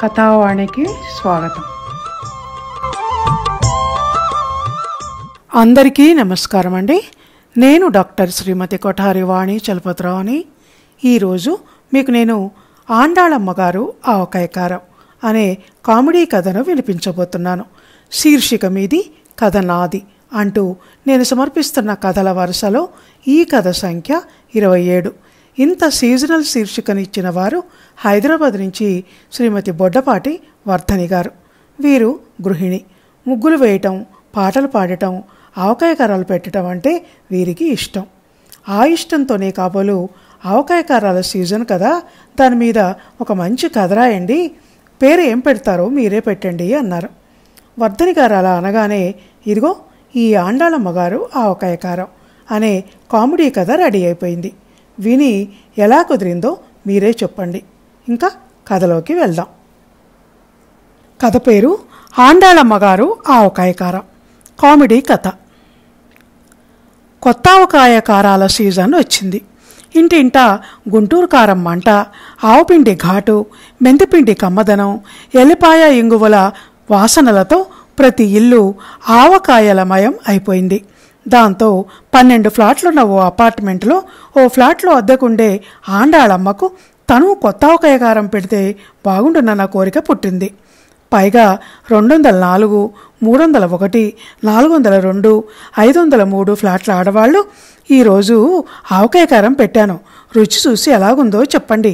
కథావాణికి స్వాగతం. అందరికీ నమస్కారం అండి. నేను డాక్టర్ శ్రీమతి కొఠారి వాణి చలపతిరావుని. ఈరోజు మీకు నేను ఆండాళమ్మ గారు ఆవకాయకారం అనే కామెడీ కథను వినిపించబోతున్నాను. శీర్షిక మీది, కథ నాది అంటూ నేను సమర్పిస్తున్న కథల వరుసలో ఈ కథ సంఖ్య 27. ఇంత సీజనల్ శీర్షికనిచ్చిన వారు హైదరాబాద్ నుంచి శ్రీమతి బొడ్డపాటి వర్ధని గారు. వీరు గృహిణి. ముగ్గులు వేయటం, పాటలు పాడటం, ఆవకాయకారాలు పెట్టడం అంటే వీరికి ఇష్టం. ఆ ఇష్టంతోనే కాబోలు ఆవకాయకారాల సీజన్ కదా, దాని మీద ఒక మంచి కథ రాయండి, పేరు ఏం పెడతారో మీరే పెట్టండి అన్నారు. వర్ధని గారు అలా అనగానే, ఇదిగో ఈ ఆండాళమ్మ గారు ఆవకాయకారం అనే కామెడీ కథ రెడీ అయిపోయింది. విని ఎలా కుదిరిందో మీరే చెప్పండి. ఇంకా కథలోకి వెళ్దాం. కథ పేరు ఆండాళమ్మ గారు ఆవకాయకారం. కామెడీ కథ. కొత్త ఆవకాయకారాల సీజన్ వచ్చింది. ఇంటింటా గుంటూరు కారం మంట, ఆవుపిండి ఘాటు, మెంతిపిండి కమ్మదనం, ఎల్లిపాయ ఇంగువల వాసనలతో ప్రతి ఇల్లు ఆవకాయలమయం అయిపోయింది. దాంతో 12 ఫ్లాట్లున్న ఓ అపార్ట్మెంట్లో ఓ ఫ్లాట్లో అద్దెకుండే ఆండాళమ్మకు తను కొత్త ఆవకాయకారం పెడితే బాగుండునన్న కోరిక పుట్టింది. పైగా 204, 301, 402, 503 ఫ్లాట్ల ఆడవాళ్ళు, ఈరోజు ఆవకాయకారం పెట్టాను, రుచి చూసి ఎలాగుందో చెప్పండి,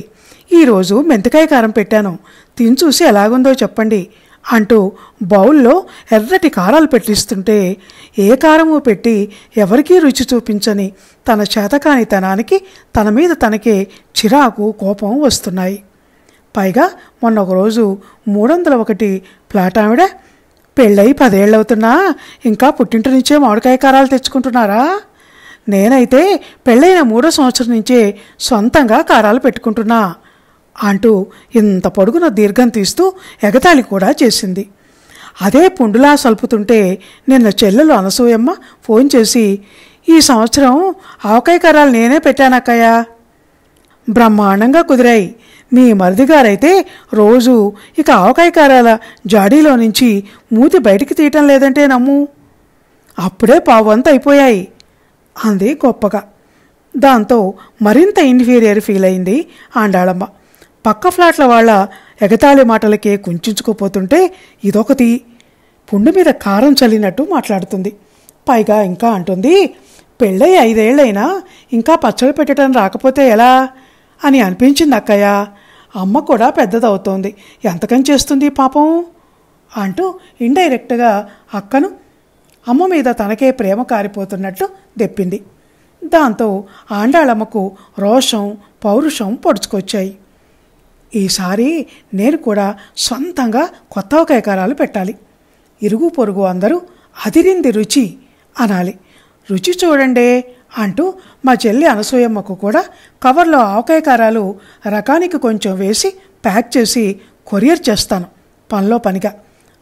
ఈరోజు మెంతికాయ కారం పెట్టాను, తిని చూసి ఎలాగుందో చెప్పండి అంటూ బౌల్లో ఎర్రటి కారాలు పెట్టిస్తుంటే ఏ కారము పెట్టి ఎవరికీ రుచి చూపించని తన చేతకానితనానికి తన మీద తనకే చిరాకు, కోపం వస్తున్నాయి. పైగా మొన్న ఒకరోజు 301 ఫ్లాట్ ఆవిడ, పెళ్ళై 10 ఏళ్ళవుతున్నా ఇంకా పుట్టింటి నుంచే మామిడికాయ కారాలు తెచ్చుకుంటున్నారా? నేనైతే పెళ్ళైన 3వ సంవత్సరం నుంచే సొంతంగా కారాలు పెట్టుకుంటున్నా అంటూ ఇంత పొడుగున దీర్ఘం తీస్తూ ఎగతాళి కూడా చేసింది. అదే పుండులా సలుపుతుంటే నిన్న చెల్లెలు అనసూయమ్మ ఫోన్ చేసి, ఈ సంవత్సరం ఆవకాయ కారాలు నేనే పెట్టానక్కయ్యా, బ్రహ్మాండంగా కుదిరాయి, మీ మరిదిగారైతే రోజు ఇక ఆవకాయ కారాల జాడీలో నుంచి మూతి బయటికి తీయటం లేదంటే నమ్ము, అప్పుడే పావంత అయిపోయాయి అంది గొప్పగా. దాంతో మరింత ఇన్ఫీరియర్ ఫీల్ అయింది ఆండాళమ్మ. పక్క ఫ్లాట్ల వాళ్ళ ఎగతాళి మాటలకే కుంచుకుపోతుంటే ఇదొకటి, పుండు మీద కారం చల్లినట్టు మాట్లాడుతుంది. పైగా ఇంకా అంటుంది, పెళ్ళై 5 ఏళ్ళైనా ఇంకా పచ్చడి పెట్టడం రాకపోతే ఎలా అని అనిపించింది అక్కయ్య, అమ్మ కూడా పెద్దదవుతోంది, ఎంతకని చేస్తుంది పాపం అంటూ ఇండైరెక్ట్గా అక్కను అమ్మ మీద తనకే ప్రేమ కారిపోతున్నట్టు దెప్పింది. దాంతో ఆండాళమ్మకు రోషం, పౌరుషం పొడుచుకొచ్చాయి. ఈసారి నేను కూడా సొంతంగా కొత్త ఆవకాయకారాలు పెట్టాలి, ఇరుగు పొరుగు అందరూ అదిరింది రుచి అనాలి, రుచి చూడండి అంటూ మా చెల్లి అనసూయమ్మకు కూడా కవర్లో ఆవకాయకారాలు రకానికి కొంచెం వేసి ప్యాక్ చేసి కొరియర్ చేస్తాను పనిలో పనిగా,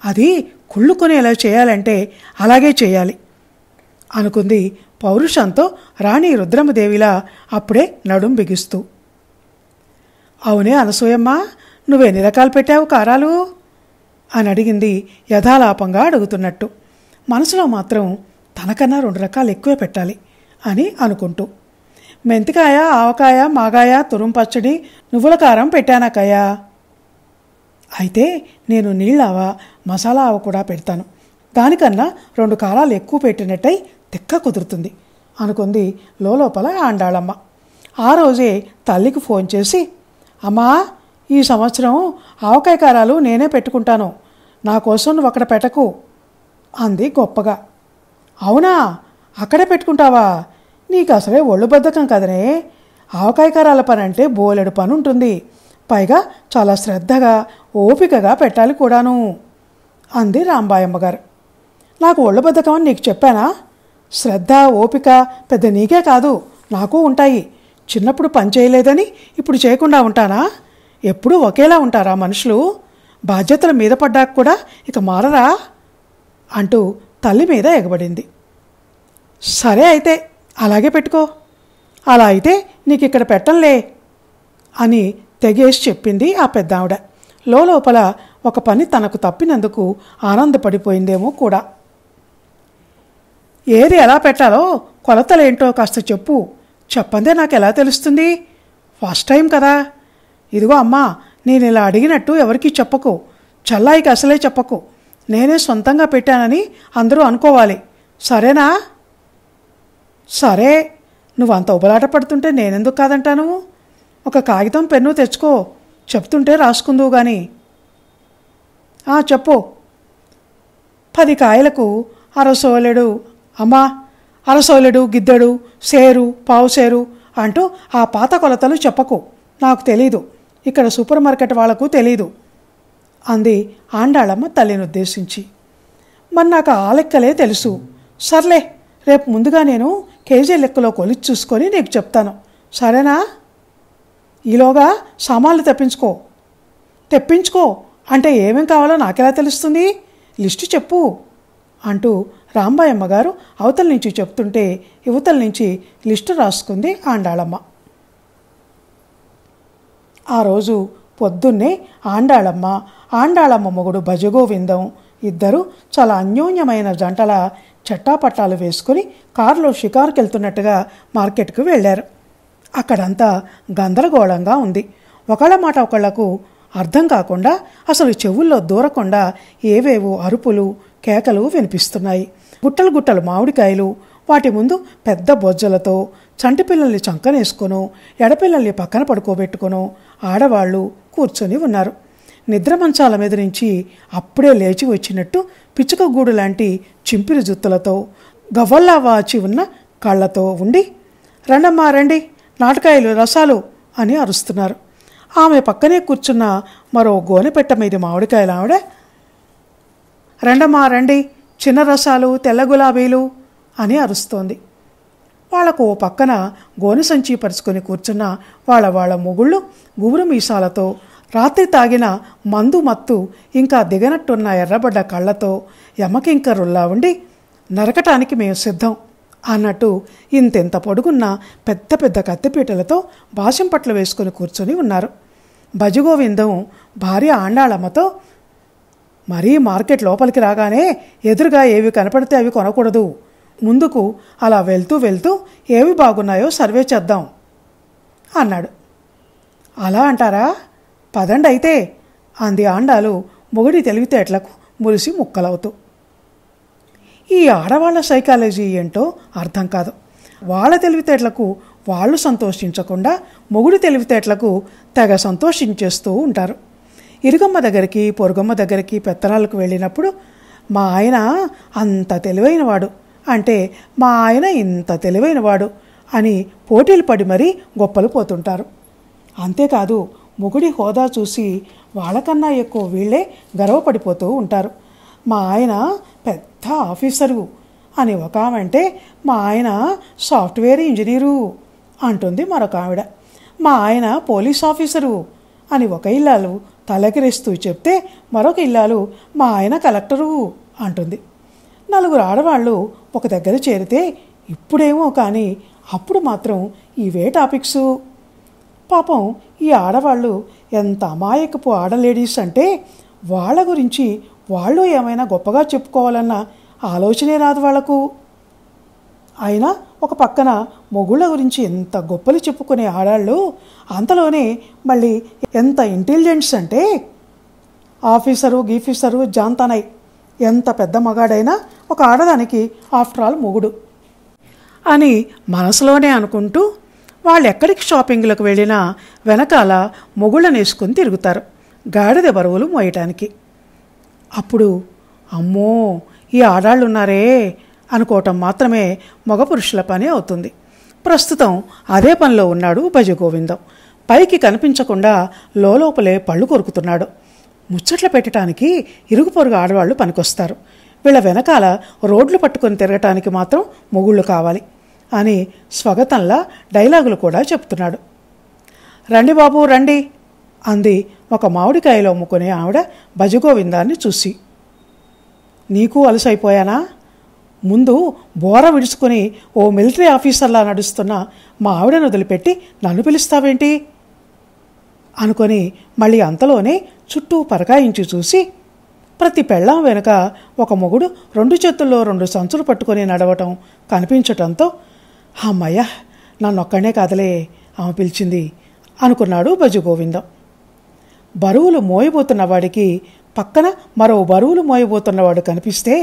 అది కుళ్ళుకునేలా చేయాలంటే అలాగే చేయాలి అనుకుంది పౌరుషంతో రాణి రుద్రమదేవిలా అప్పుడే నడుం బిగిస్తూ. అవునే అనసూయమ్మ, నువ్వెన్ని రకాలు పెట్టావు కారాలు అని అడిగింది యథాలాపంగా అడుగుతున్నట్టు. మనసులో మాత్రం తనకన్నా 2 రకాలు ఎక్కువే పెట్టాలి అని అనుకుంటూ. మెంతికాయ, ఆవకాయ, మాగాయ, తురుం పచ్చడి, నువ్వుల కారం పెట్టానాకయ్యా. అయితే నేను నీళ్ళావ, మసాలా ఆవ కూడా పెడతాను, దానికన్నా 2 కారాలు ఎక్కువ పెట్టినట్టయి తిక్క కుదురుతుంది అనుకుంది లోపల ఆండాళమ్మ. ఆ రోజే తల్లికి ఫోన్ చేసి, అమ్మా, ఈ సంవత్సరం ఆవకాయ కారాలు నేనే పెట్టుకుంటాను, నా కోసం నువ్వు అక్కడ పెట్టకు అంది గొప్పగా. అవునా, అక్కడే పెట్టుకుంటావా? నీకు అసలే ఒళ్ళు బద్ధకం కదనే, ఆవకాయ కారాల పని అంటే బోలెడు పని ఉంటుంది, పైగా చాలా శ్రద్ధగా ఓపికగా పెట్టాలి కూడాను అంది రాంబాయమ్మ గారు. నాకు ఒళ్ళు బద్ధకం అని నీకు చెప్పానా? శ్రద్ధ, ఓపిక పెద్ద నీకే కాదు నాకు ఉంటాయి. చిన్నప్పుడు పని చేయలేదని ఇప్పుడు చేయకుండా ఉంటానా? ఎప్పుడూ ఒకేలా ఉంటారా మనుషులు? బాధ్యతల మీద పడ్డాక కూడా ఇక మారరా అంటూ తల్లి మీద ఎగబడింది. సరే అయితే అలాగే పెట్టుకో, అలా అయితే నీకు ఇక్కడ పెట్టంలే అని తెగేసి చెప్పింది ఆ పెద్దావిడ. లోపల ఒక పని తనకు తప్పినందుకు ఆనందపడిపోయిందేమో కూడా. ఏది ఎలా పెట్టాలో కొలతలేంటో కాస్త చెప్పు. చెప్పందే నాకు ఎలా తెలుస్తుంది? ఫస్ట్ టైం కదా. ఇదిగో అమ్మా, నేను ఇలా అడిగినట్టు ఎవరికీ చెప్పకు. చల్లాయికి అసలే చెప్పకు. నేనే సొంతంగా పెట్టానని అందరూ అనుకోవాలి. సరేనా? సరే. నువ్వంత ఉబలాట పడుతుంటే నేనెందుకు కాదంటాను? ఒక కాగితం పెన్ను తెచ్చుకో. చెప్తుంటే రాసుకుందువు గాని. చెప్పు. 10 కాయలకు అరసోలెడు. అమ్మా, అరసోలెడు, గిద్దెడు, సేరు, పావుసేరు అంటూ ఆ పాత కొలతలు చెప్పకు. నాకు తెలీదు. ఇక్కడ సూపర్ మార్కెట్ వాళ్లకు తెలీదు అంది ఆండాళమ్మ తల్లిని ఉద్దేశించి. మరి నాకు ఆ లెక్కలే తెలుసు. సర్లే, రేపు ముందుగా నేను కేజీ లెక్కలో కొలిచి చూసుకొని నీకు చెప్తాను. సరేనా? ఈలోగా సామాన్లు తెప్పించుకో అంటే ఏమేం కావాలో నాకెలా తెలుస్తుంది? లిస్టు చెప్పు అంటూ రాంబాయమ్మ గారు అవతల నుంచి చెప్తుంటే యువతల నుంచి లిస్టు రాసుకుంది ఆండాళమ్మ. ఆ రోజు పొద్దున్నే ఆండాళమ్మ మొగుడు భజగోవిందం ఇద్దరు చాలా అన్యోన్యమైన జంటల చట్టాపట్టాలు వేసుకుని కారులో షికారుకి వెళ్తున్నట్టుగా మార్కెట్కు వెళ్ళారు. అక్కడంతా గందరగోళంగా ఉంది. ఒకళ్ళ మాట ఒకళ్లకు అర్థం కాకుండా, అసలు చెవుల్లో దూరకుండా ఏవేవో అరుపులు, కేకలు వినిపిస్తున్నాయి. గుట్టలు మామిడికాయలు, వాటి ముందు పెద్ద బొజ్జలతో చంటి పిల్లల్ని చంకనేసుకునో ఎడపిల్లల్ని పక్కన పడుకోబెట్టుకునో ఆడవాళ్లు కూర్చొని ఉన్నారు. నిద్ర మంచాల మీద నుంచి అప్పుడే లేచి వచ్చినట్టు పిచ్చుక గూడు లాంటి చింపిరి జుత్తులతో గవ్వల్లా వాచి ఉన్న కళ్ళతో ఉండి, రండమ్మా రండి, నాటకాయలు రసాలు అని అరుస్తున్నారు. ఆమె పక్కనే కూర్చున్న మరో గోనెపెట్ట మీది మామిడికాయలు ఆవిడ, రండమ్మా రండి, చిన్న రసాలు, తెల్ల గులాబీలు అని అరుస్తోంది. వాళ్లకు ఓ పక్కన గోనె సంచి పరుచుకొని కూర్చున్న వాళ్ళ మొగుళ్ళు గుబురు మీసాలతో, రాత్రి తాగిన మందు మత్తు ఇంకా దిగనట్టున్న ఎర్రబడ్డ కళ్ళతో యమకింకరుల్లా ఉండి, నరకటానికి మేము సిద్ధం అన్నట్టు ఇంతెంత పొడుగున్న పెద్ద పెద్ద కత్తిపీటలతో బాసింపట్లు వేసుకుని కూర్చొని ఉన్నారు. భజగోవిందం భార్య ఆండాళమ్మతో, మరీ మార్కెట్ లోపలికి రాగానే ఎదురుగా ఏవి కనపడితే అవి కొనకూడదు. ముందుకు అలా వెళ్తూ ఏవి బాగున్నాయో సర్వే చేద్దాం అన్నాడు. అలా అంటారా? పదండి అయితే అంది ఆండాలు మొగుడి తెలివితేటలకు మురిసి ముక్కలవుతూ. ఈ ఆడవాళ్ల సైకాలజీ ఏంటో అర్థం కాదు. వాళ్ళ తెలివితేటలకు వాళ్ళు సంతోషించకుండా మొగుడి తెలివితేటలకు తెగ సంతోషించేస్తూ ఉంటారు. ఇరుగమ్మ దగ్గరికి, పొరుగమ్మ దగ్గరికి పెత్తనాలకు వెళ్ళినప్పుడు మా ఆయన అంత తెలివైనవాడు అంటే మా ఆయన ఇంత తెలివైనవాడు అని పోటీలు పడి మరీ గొప్పలు పోతుంటారు. అంతేకాదు, మొగుడి హోదా చూసి వాళ్ళకన్నా ఎక్కువ వీళ్లే గర్వపడిపోతూ ఉంటారు. మా ఆయన పెద్ద ఆఫీసరు అని ఒక ఆమె అంటే, మా ఆయన సాఫ్ట్వేర్ ఇంజనీరు అంటుంది మరొక ఆవిడ. మా ఆయన పోలీస్ ఆఫీసరు అని ఒక ఇల్లాలు తలకిరేస్తూ చెప్తే, మరొక ఇల్లాలు మా ఆయన కలెక్టరు అంటుంది. 4 ఆడవాళ్ళు ఒక దగ్గర చేరితే ఇప్పుడేమో కానీ అప్పుడు మాత్రం ఇవే టాపిక్సు. పాపం ఈ ఆడవాళ్ళు ఎంత అమాయకపు ఆడలేడీస్ అంటే, వాళ్ళ గురించి వాళ్ళు ఏమైనా గొప్పగా చెప్పుకోవాలన్న ఆలోచనే రాదు వాళ్లకు. అయినా ఒక పక్కన మొగుళ్ళ గురించి ఎంత గొప్పలు చెప్పుకునే ఆడాళ్ళు, అంతలోనే మళ్ళీ ఎంత ఇంటెలిజెంట్స్ అంటే, ఆఫీసరు గీఫీసరు జాంతానై ఎంత పెద్ద మగాడైనా ఒక ఆడదానికి ఆఫ్టర్ ఆల్ మొగుడు అని మనసులోనే అనుకుంటూ వాళ్ళు ఎక్కడికి షాపింగ్లకు వెళ్ళినా వెనకాల మొగుళ్ళని వేసుకుని తిరుగుతారు, గాడిద బరువులు మోయటానికి. అప్పుడు అమ్మో ఈ ఆడాళ్ళు ఉన్నారే అనుకోవటం మాత్రమే మగ పురుషుల పని అవుతుంది. ప్రస్తుతం అదే పనిలో ఉన్నాడు భజగోవిందం. పైకి కనిపించకుండా లోపలే పళ్ళు కొరుకుతున్నాడు. ముచ్చట్లు పెట్టడానికి ఇరుగు పొరుగు ఆడవాళ్లు పనికొస్తారు, వీళ్ళ వెనకాల రోడ్లు పట్టుకొని తిరగటానికి మాత్రం మొగుళ్ళు కావాలి అని స్వగతంలా డైలాగులు కూడా చెప్తున్నాడు. రండి బాబు రండి అంది ఒక మామిడికాయలో అమ్ముకునే ఆవిడ భజగోవిందాన్ని చూసి. నీకు అలసైపోయానా? ముందు బోర విడుచుకుని ఓ మిలిటరీ ఆఫీసర్లా నడుస్తున్న మా ఆవిడను వదిలిపెట్టి నన్ను పిలుస్తావేంటి అనుకొని మళ్ళీ అంతలోనే చుట్టూ పరకాయించి చూసి ప్రతి పెళ్ళాం వెనుక ఒక మొగుడు 2 చేతుల్లో 2 సంచులు పట్టుకొని నడవటం కనిపించటంతో అమ్మయ్య నన్నొక్కడే కాదలే ఆమె పిలిచింది అనుకున్నాడు భజగోవిందం. బరువులు మోయబోతున్న వాడికి పక్కన మరో బరువులు మోయబోతున్నవాడు కనిపిస్తే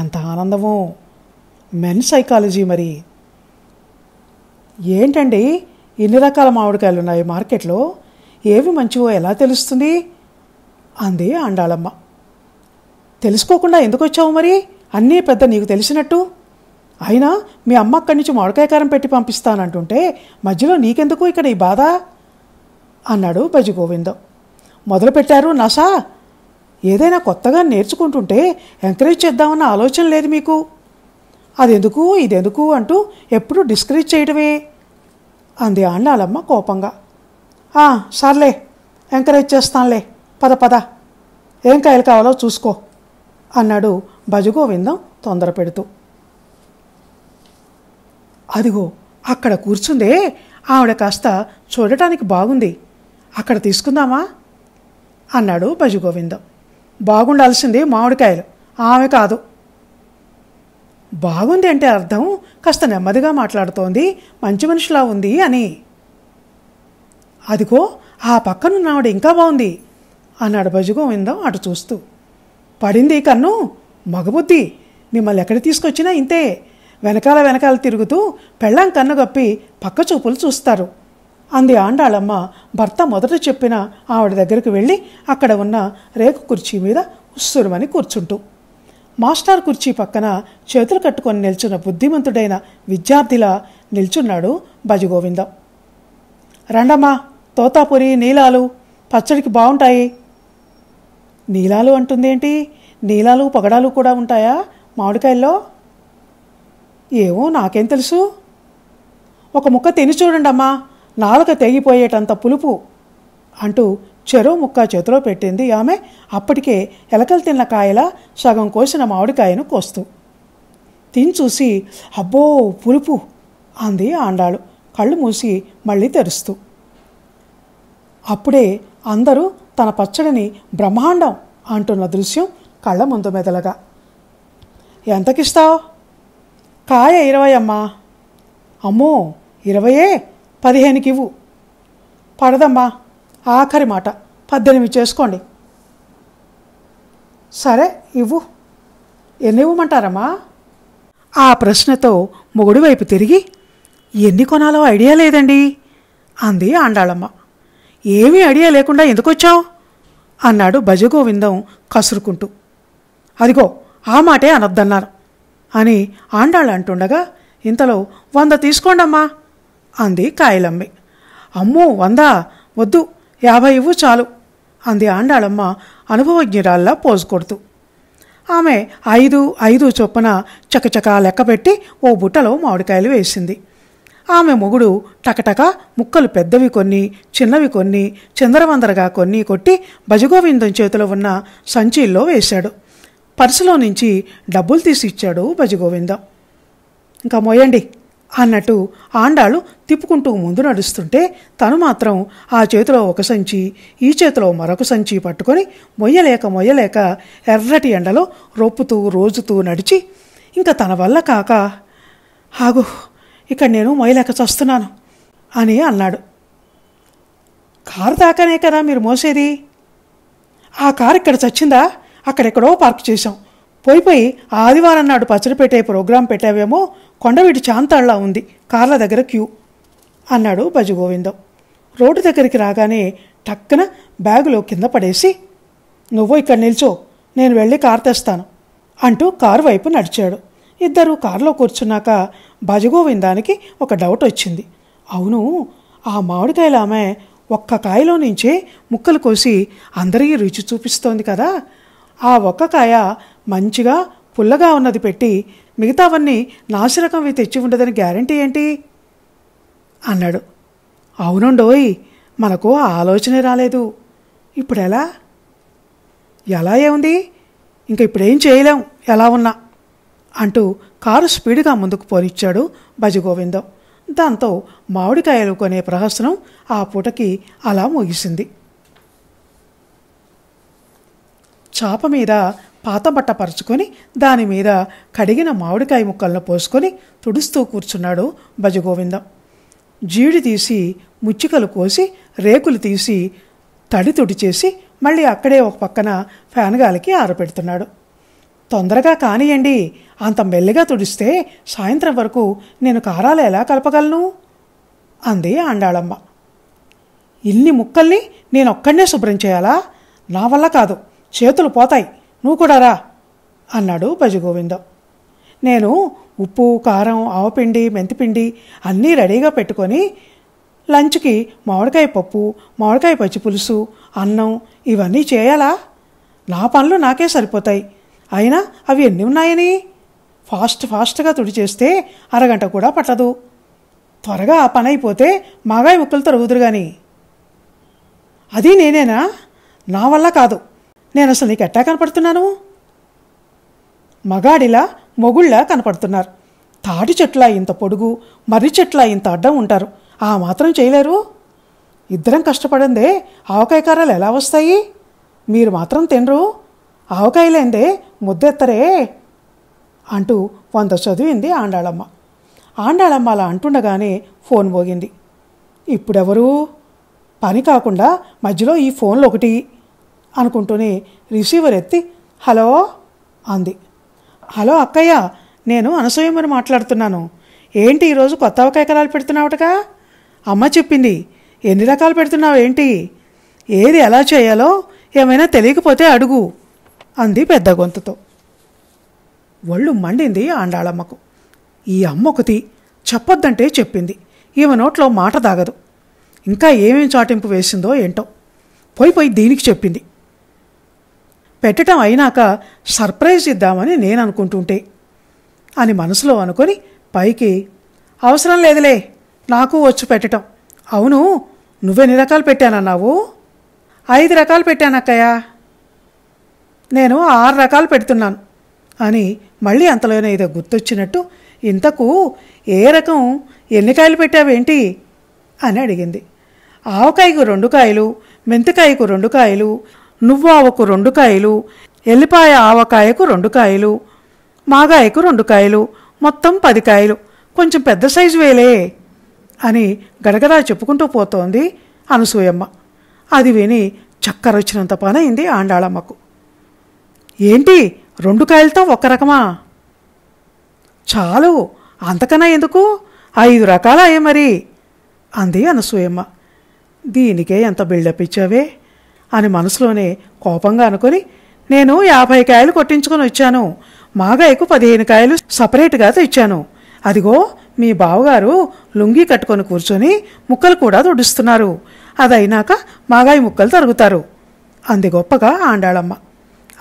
ఎంత ఆనందమో. మెన్ సైకాలజీ మరి. ఏంటండి ఇన్ని రకాల మామిడికాయలు ఉన్నాయి మార్కెట్లో, ఏవి మంచివో ఎలా తెలుస్తుంది అంది ఆండాళమ్మ. తెలుసుకోకుండా ఎందుకు వచ్చావు మరి, అన్నీ పెద్ద నీకు తెలిసినట్టు. అయినా మీ అమ్మ అక్కడి నుంచి మామిడికాయ కారం పెట్టి పంపిస్తానంటుంటే మధ్యలో నీకెందుకు ఇక్కడ ఈ బాధ అన్నాడు భజగోవిందం. మొదలుపెట్టారు నసా. ఏదైనా కొత్తగా నేర్చుకుంటుంటే ఎంకరేజ్ చేద్దామన్న ఆలోచన లేదు మీకు. అదెందుకు ఇదెందుకు అంటూ ఎప్పుడూ డిస్కరేజ్ చేయడమే అంది ఆండాళమ్మ కోపంగా. సర్లే ఎంకరేజ్ చేస్తానులే, పద పద, ఏం కాయలు కావాలో చూసుకో అన్నాడు భజగోవిందం తొందర పెడుతూ. అదిగో అక్కడ కూర్చుందే ఆవిడ కాస్త చూడటానికి బాగుంది, అక్కడ తీసుకుందామా అన్నాడు భజగోవిందం. బాగుండాల్సింది మామిడికాయలు, ఆమె కాదు. బాగుంది అంటే అర్థం కాస్త నెమ్మదిగా మాట్లాడుతోంది, మంచి మనిషిలా ఉంది అని. అదిగో ఆ పక్కనున్న ఆవిడ ఇంకా బాగుంది అన్నాడు భజగోవిందం అటు చూస్తూ. పడింది కన్ను, మగబుద్ధి, మిమ్మల్ని ఎక్కడ తీసుకొచ్చినా ఇంతే, వెనకాల వెనకాల తిరుగుతూ పెళ్ళాం కన్ను గప్పి పక్క చూపులు చూస్తారు అంది ఆండాళమ్మ భర్త మొదట చెప్పిన ఆవిడ దగ్గరికి వెళ్ళి అక్కడ ఉన్న రేకు కుర్చీ మీద ఉస్సురుమని కూర్చుంటూ. మాస్టర్ కుర్చీ పక్కన చేతులు కట్టుకొని నిల్చున్న బుద్ధిమంతుడైన విద్యార్థిలా నిల్చున్నాడు భజగోవిందం. రండమ్మా, తోతాపురి నీలాలు పచ్చడికి బాగుంటాయి. నీలాలు అంటుందేంటి, నీలాలు పగడాలు కూడా ఉంటాయా మామిడికాయల్లో? ఏమో నాకేం తెలుసు. ఒక ముక్క తిని చూడండమ్మా, నాలుక తెగిపోయేటంత పులుపు అంటూ చెరో ముక్క చేతిలో పెట్టింది ఆమె. అప్పటికే ఎలకలు తిన్న కాయలా సగం కోసిన మామిడికాయను కోస్తూ. తిని చూసి అబ్బో పులుపు అంది ఆండాಳು కళ్ళు మూసి మళ్ళీ తెరుస్తూ. అప్పుడే అందరూ తన పచ్చడిని బ్రహ్మాండం అంటున్న దృశ్యం కళ్ళ ముందు మెదలగా. ఎంతకిస్తావు? కాయ 20 అమ్మా. అమ్మో 20? 15కి ఇవ్వు. పడదమ్మా, ఆఖరి మాట, 18 చేసుకోండి. సరే ఇవ్వు. ఎన్ని ఇవ్వమంటారమ్మా? ఆ ప్రశ్నతో మొగుడి వైపు తిరిగి ఎన్ని కొనాలో ఐడియా లేదండి అంది ఆండాళమ్మ. ఏమీ ఐడియా లేకుండా ఎందుకొచ్చావు అన్నాడు భజగోవిందం కసురుకుంటూ. అదిగో ఆ మాటే అనొద్దన్నారు అని ఆండాళ్ళు అంటుండగా ఇంతలో 100 తీసుకోండమ్మా అంది కాయలమ్మి. అమ్మో 100 వద్దు, 50 ఇవ్వు చాలు అంది ఆండాళమ్మ అనుభవజ్ఞురాల్లా పోజు కొడుతూ. ఆమె 5 చొప్పున చకచకా లెక్కపెట్టి ఓ బుట్టలో మామిడికాయలు వేసింది. ఆమె మొగుడు టకటక ముక్కలు పెద్దవి కొన్ని, చిన్నవి కొన్ని, చిందరవందరగా కొన్ని కొట్టి భజగోవిందం చేతిలో ఉన్న సంచీల్లో వేశాడు. పర్సులో నుంచి డబ్బులు తీసి ఇచ్చాడు భజగోవిందం. ఇంకా మోయండి అన్నట్టు ఆండాళ్ళు తిప్పుకుంటూ ముందు నడుస్తుంటే తను మాత్రం ఆ చేతిలో ఒక సంచి, ఈ చేతిలో మరొక సంచి పట్టుకొని మొయ్యలేక ఎర్రటి ఎండలో రొప్పుతూ రోజుతూ నడిచి ఇంకా తన వల్ల కాక ఆగు, ఇక్కడ నేను మొయ్యలేక చస్తున్నాను అని అన్నాడు. కారు దాకానే కదా మీరు మోసేది? ఆ కారు ఇక్కడ చచ్చిందా? అక్కడెక్కడో పార్క్ చేశాం. పోయి ఆదివారం నాడు పచ్చడి పెట్టే ప్రోగ్రాం పెట్టావేమో, కొండవీటి చాంతాళ్లా ఉంది కార్ల దగ్గర క్యూ అన్నాడు భజగోవిందం. రోడ్డు దగ్గరికి రాగానే టక్కన బ్యాగులో కింద పడేసి నువ్వు ఇక్కడ నిల్చో, నేను వెళ్ళి కారు తెస్తాను అంటూ కారు వైపు నడిచాడు. ఇద్దరూ కారులో కూర్చున్నాక భజగోవిందానికి ఒక డౌట్ వచ్చింది. అవును, ఆ మామిడికాయలు ఆమె ఒక్క కాయలో నుంచే ముక్కలు కోసి అందరికీ రుచి చూపిస్తోంది కదా, ఆ ఒక్క కాయ మంచిగా పుల్లగా ఉన్నది పెట్టి మిగతావన్నీ నాసిరకంవి తెచ్చి ఉండదని గ్యారంటీ ఏంటి అన్నాడు. అవునండోయ్, మనకు ఆ ఆలోచనే రాలేదు. ఇప్పుడెలా? ఎలా ఏముంది, ఇంక ఇప్పుడేం చేయలేం ఎలా ఉన్నా అంటూ కారు స్పీడ్గా ముందుకు పోనిచ్చాడు భజగోవిందం. దాంతో మామిడికాయలు కొనే ప్రహసనం ఆ పూటకి అలా ముగిసింది. చాప మీద పాత బట్ట పరుచుకొని దానిమీద కడిగిన మామిడికాయ ముక్కలను పోసుకొని తుడుస్తూ కూర్చున్నాడు భజగోవిందం. జీడి తీసి ముచ్చికలు కోసి రేకులు తీసి తడి తుడిచేసి మళ్ళీ అక్కడే ఒక పక్కన ఫ్యాన్ గాలికి ఆరపెడుతున్నాడు. తొందరగా కానియండి, అంత మెల్లిగా తుడిస్తే సాయంత్రం వరకు నేను కారాలు ఎలా కలపగలను అంది ఆండాళమ్మ. ఇన్ని ముక్కల్ని నేనొక్కడనే శుభ్రం చేయాలా? నా వల్ల కాదు, చేతులు పోతాయి, నువ్వు కూడా రా అన్నాడు భజగోవిందం. నేను ఉప్పు, కారం, ఆవపిండి, మెంతిపిండి అన్నీ రెడీగా పెట్టుకొని లంచ్కి మామిడికాయ పప్పు, మామిడికాయ పచ్చిపులుసు, అన్నం ఇవన్నీ చేయాలా? నా పనులు నాకే సరిపోతాయి. అయినా అవి ఎన్ని ఉన్నాయని? ఫాస్ట్గా తుడిచేస్తే అరగంట కూడా పట్టదు. త్వరగా ఆ పని అయిపోతే మాగాయ ముక్కలు తరుగుదురు గాని. అది నేనేనా? నా వల్ల కాదు. నేను అసలు నీకు ఎట్టా కనపడుతున్నాను? మగాడిలా మొగుళ్ళ కనపడుతున్నారు. తాటి చెట్ల ఇంత పొడుగు, మర్రి చెట్ల ఇంత అడ్డం ఉంటారు, ఆ మాత్రం చేయలేరు? ఇద్దరం కష్టపడిందే ఆవకాయ కారాలు ఎలా వస్తాయి? మీరు మాత్రం తినరు, ఆవకాయలేందే ముద్దెత్తరే అంటూ 100 చదివింది ఆండాళమ్మ. ఆండాళమ్మ అలా అంటుండగానే ఫోన్ మోగింది. ఇప్పుడెవరు? పని కాకుండా మధ్యలో ఈ ఫోన్లు ఒకటి అనుకుంటూనే రిసీవర్ ఎత్తి హలో అంది. హలో అక్కయ్య, నేను అనసూయమ్మని మాట్లాడుతున్నాను. ఏంటి ఈరోజు కొత్త ఆవకాయ కారాలు పెడుతున్నావుటగా? అమ్మ చెప్పింది. ఎన్ని రకాలు పెడుతున్నావు ఏంటి? ఏది ఎలా చేయాలో ఏమైనా తెలియకపోతే అడుగు అంది పెద్ద గొంతుతో. ఒళ్ళు మండింది ఆండాళమ్మకు. ఈ అమ్మ ఒకటి చెప్పొద్దంటే చెప్పింది, ఈమె నోట్లో మాట దాగదు. ఇంకా ఏమేం చాటింపు వేసిందో ఏంటో, పోయి దీనికి చెప్పింది. పెట్టడం అయినాక సర్ప్రైజ్ ఇద్దామని నేను అనుకుంటుంటే అని మనసులో అనుకొని పైకి అవసరం లేదులే, నాకు వచ్చు పెట్టడం. అవును, నువ్వెన్ని రకాలు పెట్టానన్నావు? 5 రకాలు పెట్టానక్కయ్య. నేను 6 రకాలు పెడుతున్నాను అని మళ్ళీ అంతలోనే ఏదో గుర్తొచ్చినట్టు ఇంతకు ఏ రకం ఎన్ని కాయలు పెట్టావేంటి అని అడిగింది. ఆవకాయకు 2 కాయలు, మెంతికాయకు 2 కాయలు, నువ్వావకు 2 కాయలు, ఎల్లిపాయ ఆవకాయకు 2 కాయలు, మాగాయకు 2 కాయలు, మొత్తం 10 కాయలు. కొంచెం పెద్ద సైజు వేలే అని గడగడా చెప్పుకుంటూ పోతోంది అనసూయమ్మ. అది విని చక్కరొచ్చినంత పని అయింది ఆండాళమ్మకు. ఏంటి 2 కాయలతో 1 రకమా? చాలు, అంతకన్నా ఎందుకు? 5 రకాలయ్యే మరి అంది అనసూయమ్మ. దీనికే ఎంత బిల్డప్ ఇచ్చావే అని మనసులోనే కోపంగా అనుకొని, నేను 50 కాయలు కొట్టించుకొని వచ్చాను, మాగాయకు 15 కాయలు సపరేట్గా తెచ్చాను. అదిగో మీ బావగారు లుంగీ కట్టుకొని కూర్చొని ముక్కలు కూడా తుడుస్తున్నారు, అదైనాక మాగాయ ముక్కలు తరుగుతారు అంది గొప్పగా ఆండాళమ్మ.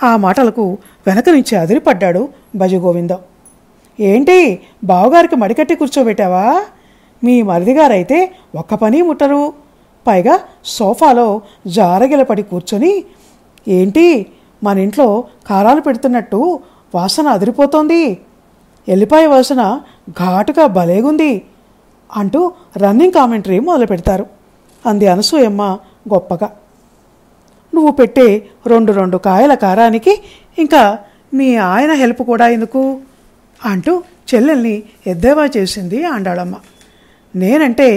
ఆ మాటలకు వెనక నుంచి అదిరిపడ్డాడు భజగోవిందం. ఏంటి బావగారికి మడికట్టి కూర్చోబెట్టావా? మీ మరిదిగారైతే ఒక్క పని ముట్టరు, పైగా సోఫాలో జారగిలపడి కూర్చొని ఏంటి మన ఇంట్లో కారాలు పెడుతున్నట్టు వాసన అదిరిపోతోంది, ఎల్లిపాయ వాసన ఘాటుగా భలేగుంది అంటూ రన్నింగ్ కామెంటరీ మొదలు పెడతారు అంది అనసూయమ్మ గొప్పగా. నువ్వు పెట్టే 2 కాయల కారానికి ఇంకా మీ ఆయన హెల్ప్ కూడా ఎందుకు అంటూ చెల్లెల్ని ఎద్దేవా చేసింది ఆండాళమ్మ. నేనంటే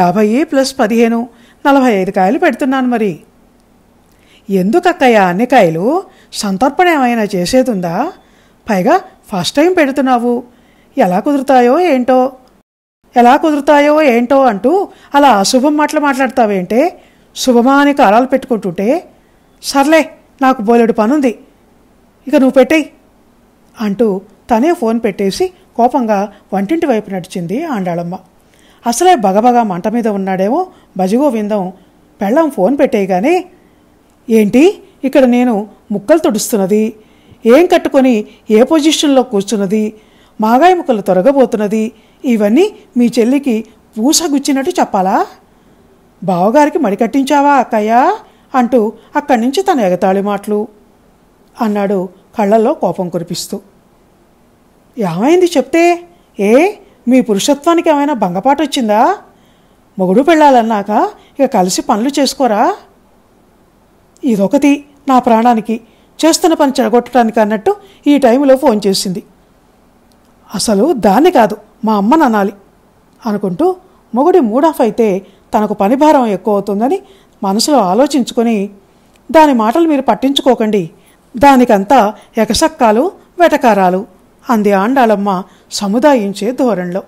50 + 15 45 కాయలు పెడుతున్నాను మరి. ఎందుకక్కయ్య అన్ని కాయలు? సంతర్పణ ఏమైనా చేసేదుందా? పైగా ఫస్ట్ టైం పెడుతున్నావు, ఎలా కుదురుతాయో ఏంటో అంటూ అలా అశుభం మాట్లాడతావేంటే? శుభమా అని కారాలు పెట్టుకుంటుంటే. సర్లే, నాకు బోలెడు పనుంది, ఇక నువ్వు పెట్టేయి అంటూ తనే ఫోన్ పెట్టేసి కోపంగా వంటింటి వైపు నడిచింది ఆండాళమ్మ. అసలే బగబగా మంట మీద ఉన్నాడేమో భజగోవిందం. పెళ్ళం ఫోన్ పెట్టేయగానే, ఏంటి ఇక్కడ నేను ముక్కలు తుడుస్తున్నది, ఏం కట్టుకొని ఏ పొజిషన్లో కూర్చున్నది, మాగాయ ముక్కలు తొరగబోతున్నది, ఇవన్నీ మీ చెల్లికి పూసగుచ్చినట్టు చెప్పాలా? బావగారికి మడి కట్టించావా అక్కయ్య అంటూ అక్కడి నుంచి తన ఎగతాళి మాటలు అన్నాడు కళ్ళల్లో కోపం కురిపిస్తూ. ఏమైంది చెప్తే? మీ పురుషత్వానికి ఏమైనా భంగపాటు వచ్చిందా? మొగుడు పెళ్ళాలన్నాక ఇక కలిసి పనులు చేసుకోరా? ఇదొకటి నా ప్రాణానికి చేస్తున్న పని చెడగొట్టడానికి అన్నట్టు ఈ టైంలో ఫోన్ చేసింది. అసలు దాన్ని కాదు మా అమ్మని అనాలి అనుకుంటూ మొగుడి మూడాఫ్ అయితే తనకు పని భారం ఎక్కువ అవుతుందని మనసులో ఆలోచించుకొని, దాని మాటలు మీరు పట్టించుకోకండి, దానికంతా ఎకసక్కాలు వెటకారాలు అంది ఆండాళమ్మ సముదాయించే ధోరణిలో.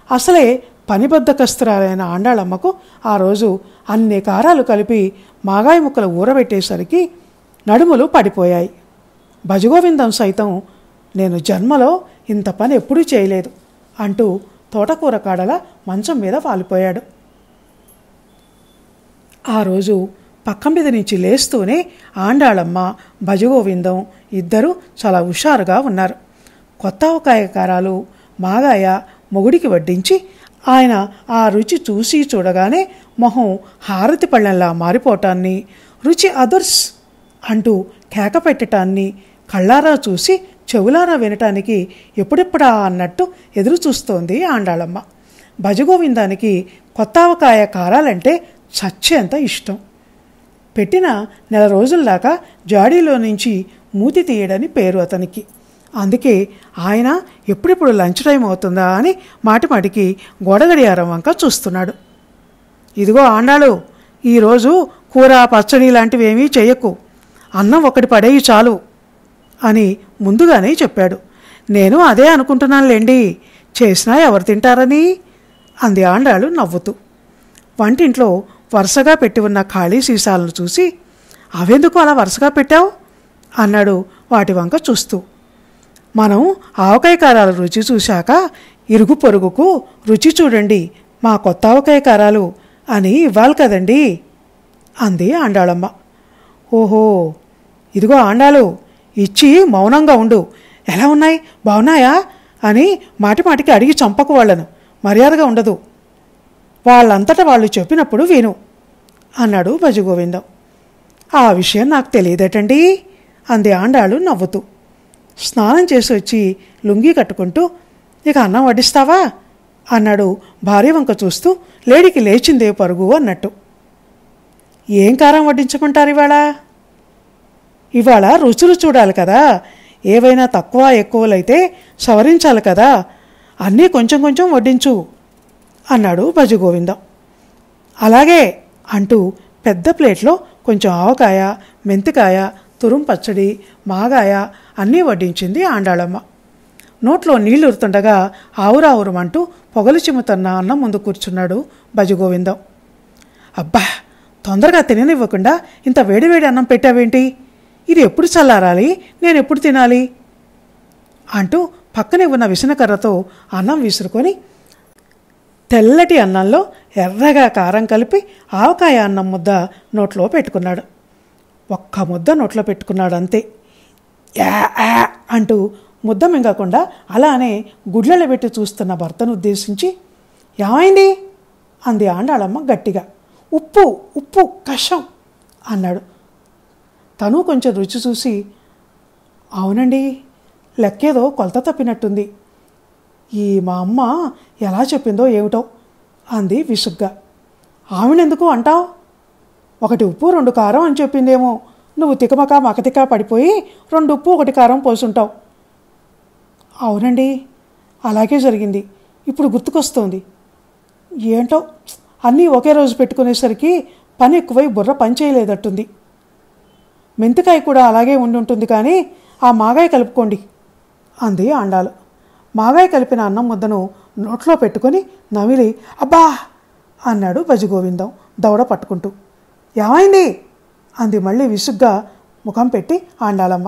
అసలే పనిబద్ధకస్తురాలైన ఆండాళమ్మకు ఆ రోజు అన్ని కారాలు కలిపి మాగాయి ముక్కలు ఊరబెట్టేసరికి నడుములు పడిపోయాయి. భజగోవిందం సైతం నేను జన్మలో ఇంత పని ఎప్పుడూ చేయలేదు అంటూ తోటకూర కాడల మంచం మీద వాలిపోయాడు. ఆ రోజు పక్క మీద నుంచి లేస్తూనే ఆండాళమ్మ భజగోవిందం ఇద్దరూ చాలా హుషారుగా ఉన్నారు. కొత్త ఆవకాయ కారాలు మాగాయ మొగుడికి వడ్డించి ఆయన ఆ రుచి చూసి చూడగానే మొహం హారతి పళ్ళెంలా మారిపోవటాన్ని, రుచి అదర్స్ అంటూ కేక పెట్టడాన్ని కళ్ళారా చూసి చెవులారా వినటానికి ఎప్పుడెప్పుడా అన్నట్టు ఎదురు చూస్తోంది ఆండాళమ్మ. భజగోవిందానికి కొత్త ఆవకాయ కారాలంటే చచ్చేంత ఇష్టం. పెట్టిన నెల రోజుల దాకా జాడీలో నుంచి మూతి తీయడని పేరు అతనికి. అందుకే ఆయన ఎప్పుడెప్పుడు లంచ్ టైం అవుతుందా అని మాటిమాటికి గోడగడియారం వంక చూస్తున్నాడు. ఇదిగో ఆండాలు, ఈరోజు కూర పచ్చడి లాంటివి ఏమీ చెయ్యకు, అన్నం ఒకటి పడేయి చాలు అని ముందుగానే చెప్పాడు. నేను అదే అనుకుంటున్నానులేండి, చేసినా ఎవరు తింటారని అంది ఆండాಳು నవ్వుతూ. వంటింట్లో వరుసగా పెట్టి ఉన్న ఖాళీ సీసాలను చూసి, అవెందుకు అలా వరుసగా పెట్టావు అన్నాడు వాటి వంక చూస్తూ. మనం ఆవకాయ కారాల రుచి చూశాక ఇరుగు పొరుగుకు రుచి చూడండి మా కొత్త ఆవకాయ కారాలు అని ఇవ్వాలి కదండి అంది ఆండాళమ్మ. ఓహో, ఇదిగో ఆండాలు, ఇచ్చి మౌనంగా ఉండు, ఎలా ఉన్నాయి బాగున్నాయా అని మాటిమాటికి అడిగి చంపకు వాళ్ళను, మర్యాదగా ఉండదు, వాళ్ళంతటా వాళ్ళు చెప్పినప్పుడు విను అన్నాడు భజగోవిందం. ఆ విషయం నాకు తెలియదేటండి అంది ఆండాಳು నవ్వుతూ. స్నానం చేసి వచ్చి లుంగీ కట్టుకుంటూ, ఇక అన్నం వడ్డిస్తావా అన్నాడు భార్య వంక చూస్తూ, లేడికి లేచిందే పరుగు అన్నట్టు. ఏం కారం వడ్డించమంటారు ఇవాళ రుచులు చూడాలి కదా, ఏవైనా తక్కువ ఎక్కువలైతే సవరించాలి కదా, అన్నీ కొంచెం కొంచెం వడ్డించు అన్నాడు భజగోవిందం. అలాగే అంటూ పెద్ద ప్లేట్లో కొంచెం ఆవకాయ, మెంతికాయ, తురుం పచ్చడి, మాగాయ అన్నీ వడ్డించింది ఆండాళమ్మ. నోట్లో నీళ్లురుతుండగా ఆవురావురమంటూ పొగలు చిమ్ముతున్న అన్నం ముందు కూర్చున్నాడు భజగోవిందం. అబ్బా, తొందరగా తిననివ్వకుండా ఇంత వేడివేడి అన్నం పెట్టావేంటి, ఇది ఎప్పుడు చల్లారాలి, నేను ఎప్పుడు తినాలి అంటూ పక్కనే ఉన్న విసనకర్రతో అన్నం విసురుకొని తెల్లటి అన్నంలో ఎర్రగా కారం కలిపి ఆవకాయ అన్నం ముద్ద నోట్లో పెట్టుకున్నాడు. ఒక్క ముద్ద నోట్లో పెట్టుకున్నాడు అంతే. యా అంటూ ముద్ద మింగకుండా అలానే గుడ్లలో పెట్టి చూస్తున్న భర్తను ఉద్దేశించి, ఏమైంది అంది ఆండాళమ్మ గట్టిగా. ఉప్పు ఉప్పు కషం అన్నాడు. తను కొంచెం రుచి చూసి, అవునండి, లెక్కేదో కొలత తప్పినట్టుంది, ఈ మా అమ్మ ఎలా చెప్పిందో ఏమిటో అంది విసుగ్గా. ఆమెనెందుకు అంటావు, ఒకటి ఉప్పు 2 కారం అని చెప్పిందేమో, నువ్వు తికమక మకతిక పడిపోయి 2 ఉప్పు 1 కారం పోసుంటావు. అవునండి, అలాగే జరిగింది, ఇప్పుడు గుర్తుకొస్తోంది. ఏంటో అన్నీ ఒకే రోజు పెట్టుకునేసరికి పని ఎక్కువై బుర్ర పని చేయలేదట్టుంది. మెంతికాయ కూడా అలాగే ఉండుంటుంది, కానీ ఆ మాగాయ కలుపుకోండి అంది ఆండాలు. మాగాయ కలిపిన అన్నం ముద్దను నోట్లో పెట్టుకొని నమిలి అబ్బా అన్నాడు భజగోవిందం దవడ పట్టుకుంటూ. ఏమైంది అంది మళ్ళీ విసుగ్గా ముఖం పెట్టి ఆండాళమ్మ.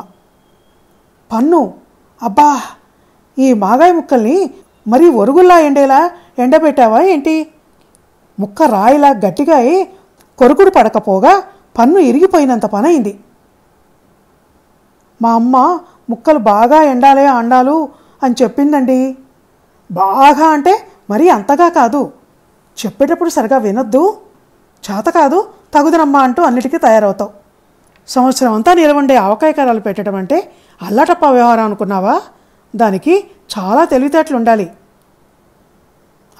పన్ను, అబ్బా, ఈ మాగాయ ముక్కల్ని మరీ ఒరుగుల్లా ఎండబెట్టావా ఏంటి, ముక్క రాయిలా గట్టిగా కొరుకుడు పడకపోగా పన్ను ఇరిగిపోయినంత పనైంది. మా అమ్మ ముక్కలు బాగా ఎండాలే ఆండాలు అని చెప్పిందండి. బాగా అంటే మరీ అంతగా కాదు, చెప్పేటప్పుడు సరిగా వినొద్దు, చేత కాదు తగుదనమ్మా అంటూ అన్నిటికీ తయారవుతావు. సంవత్సరం అంతా నిలవండే ఆవకాయ కారాలు పెట్టడం అంటే అల్లాటప్ప వ్యవహారం అనుకున్నావా, దానికి చాలా తెలివితేటలు ఉండాలి.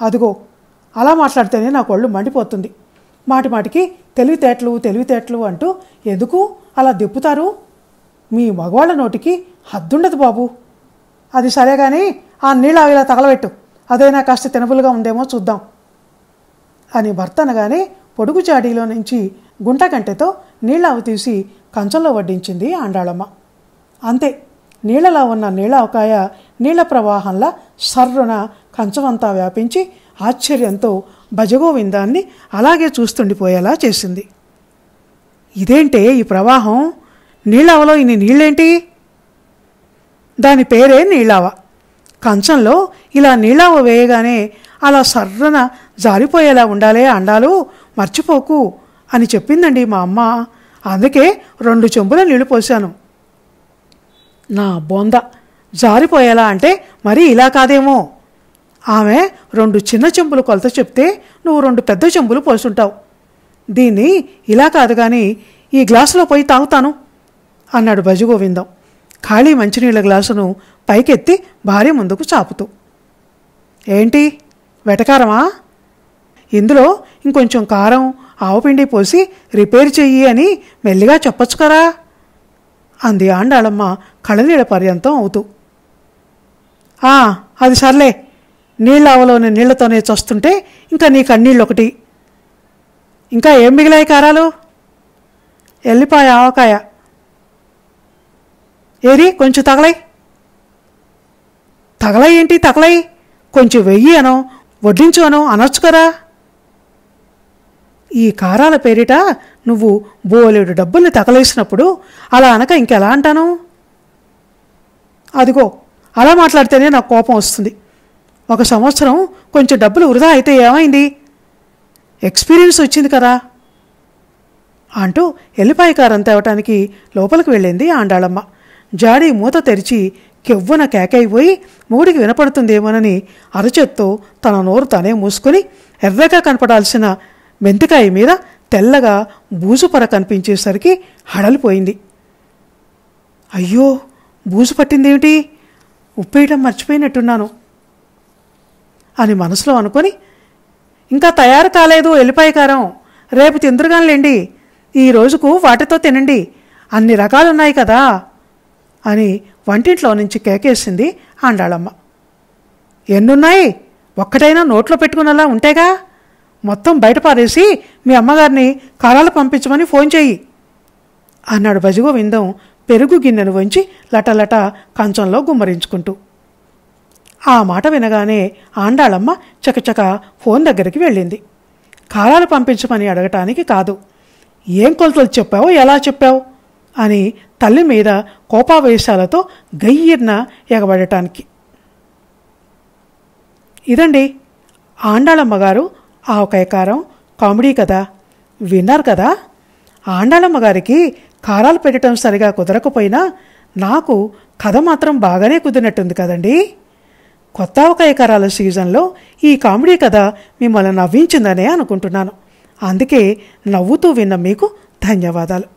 అదిగో అలా మాట్లాడితేనే నాకు ఒళ్ళు మండిపోతుంది, మాటిమాటికి తెలివితేటలు అంటూ ఎందుకు అలా దిప్పుతారు, మీ మగవాళ్ళ నోటికి హద్దుండదు బాబు. అది సరే కానీ ఆ నీళ్ళ ఇలా తగలబెట్టు, అదైనా కాస్త తినబులుగా ఉందేమో చూద్దాం అని భర్త అనగానే పొడుగు జాడీలో నుంచి గుంటగంటెతో నీళ్ళావు తీసి కంచంలో వడ్డించింది ఆండాళమ్మ. అంతే, నీళ్లలో ఉన్న నీళ్ళావకాయ నీళ్ల ప్రవాహంలా సర్రున కంచమంతా వ్యాపించి ఆశ్చర్యంతో భజగోవిందాన్ని అలాగే చూస్తుండిపోయేలా చేసింది. ఇదేంటే ఈ ప్రవాహం? నీళ్ళావలో ఇన్ని నీళ్ళేంటి? దాని పేరే నీళ్ళావ. కంచంలో ఇలా నీళ్ళావ వేయగానే అలా సర్రన జారిపోయేలా ఉండాలే అండాలు, మర్చిపోకు అని చెప్పిందండి మా అమ్మ. అందుకే 2 చెంబుల నీళ్లు పోశాను. నా బొంద, జారిపోయేలా అంటే మరీ ఇలా కాదేమో. ఆమె 2 చిన్న చెంబులు కొలత చెప్తే నువ్వు 2 పెద్ద చెంబులు పోసుంటావు. దీన్ని ఇలా కాదు కానీ ఈ గ్లాసులో పోయి తాగుతాను అన్నాడు భజగోవిందం ఖాళీ మంచినీళ్ళ గ్లాసును పైకెత్తి భార్య ముందుకు చాపుతూ. ఏంటి వెటకారమా? ఇందులో ఇంకొంచెం కారం ఆవుపిండి పోసి రిపేర్ చెయ్యి అని మెల్లిగా చెప్పొచ్చు కదా అంది ఆండాళమ్మ కళ్ళనీళ్ళ పర్యంతం అవుతూ. అది సర్లే, నీళ్ళావలోని నీళ్లతోనే చస్తుంటే ఇంకా నీ కన్నీళ్ళు ఒకటి. ఇంకా ఏం మిగిలాయి కారాలు? ఎల్లిపాయ, ఆవకాయ. ఏరి కొంచెం తగలై. తగలై ఏంటి తగలై? కొంచెం వెయ్యి అనో వడ్డించు అనో అనొచ్చు కదా. ఈ కారాల పేరిట నువ్వు బోలెడు డబ్బుల్ని తగలేసినప్పుడు అలా అనక ఇంకెలా అంటాను? అదిగో అలా మాట్లాడితేనే నాకు కోపం వస్తుంది. 1 సంవత్సరం కొంచెం డబ్బులు వృధా అయితే ఏమైంది? ఎక్స్పీరియన్స్ వచ్చింది కదా అంటూ ఎల్లిపాయ కారం తేవటానికి లోపలికి వెళ్ళింది ఆండాళమ్మ. జాడీ మూత తెరిచి కెవ్వున కేకైపోయి మూడికి వినపడుతుందేమోనని అరచేత్తో తన నోరు తనే మూసుకొని ఎర్రగా కనపడాల్సిన మెంతికాయ మీద తెల్లగా బూజుపర కనిపించేసరికి హడలిపోయింది. అయ్యో, బూజు పట్టిందేమిటి? ఉప్పేయటం మర్చిపోయినట్టున్నాను అని మనసులో అనుకొని, ఇంకా తయారు కాలేదు ఎల్లిపాయ కారం, రేపు తిందురుగానిలేండి, ఈ రోజుకు వాటితో తినండి, అన్ని రకాలున్నాయి కదా అని వంటింట్లో నుంచి కేకేసింది ఆండాళమ్మ. ఎన్నున్నాయి? ఒక్కటైనా నోట్లో పెట్టుకునేలా ఉంటేగా. మొత్తం బయటపారేసి మీ అమ్మగారిని కారాలు పంపించమని ఫోన్ చెయ్యి అన్నాడు భజగోవిందం పెరుగు గిన్నెను వంచి లటలట కంచంలో గుమ్మరించుకుంటూ. ఆ మాట వినగానే ఆండాళమ్మ చకచక ఫోన్ దగ్గరికి వెళ్ళింది. కారాలు పంపించమని అడగటానికి కాదు, ఏం కొలతలు చెప్పావో ఎలా చెప్పావు అని తల్లి మీద కోపావేశాలతో గయ్యిర్న ఎగబడటానికి. ఇదండి ఆండాళమ్మగారు ఆవకాయ కారం కామెడీ కదా. విన్నారు కదా. ఆండాళమ్మగారికి కారాలు పెట్టడం సరిగా కుదరకపోయినా నాకు కథ మాత్రం బాగానే కుదిరినట్టుంది కదండి. కొత్త ఆవకాయ కారాల సీజన్లో ఈ కామెడీ కథ మిమ్మల్ని నవ్వించిందనే అనుకుంటున్నాను. అందుకే నవ్వుతూ విన్న మీకు ధన్యవాదాలు.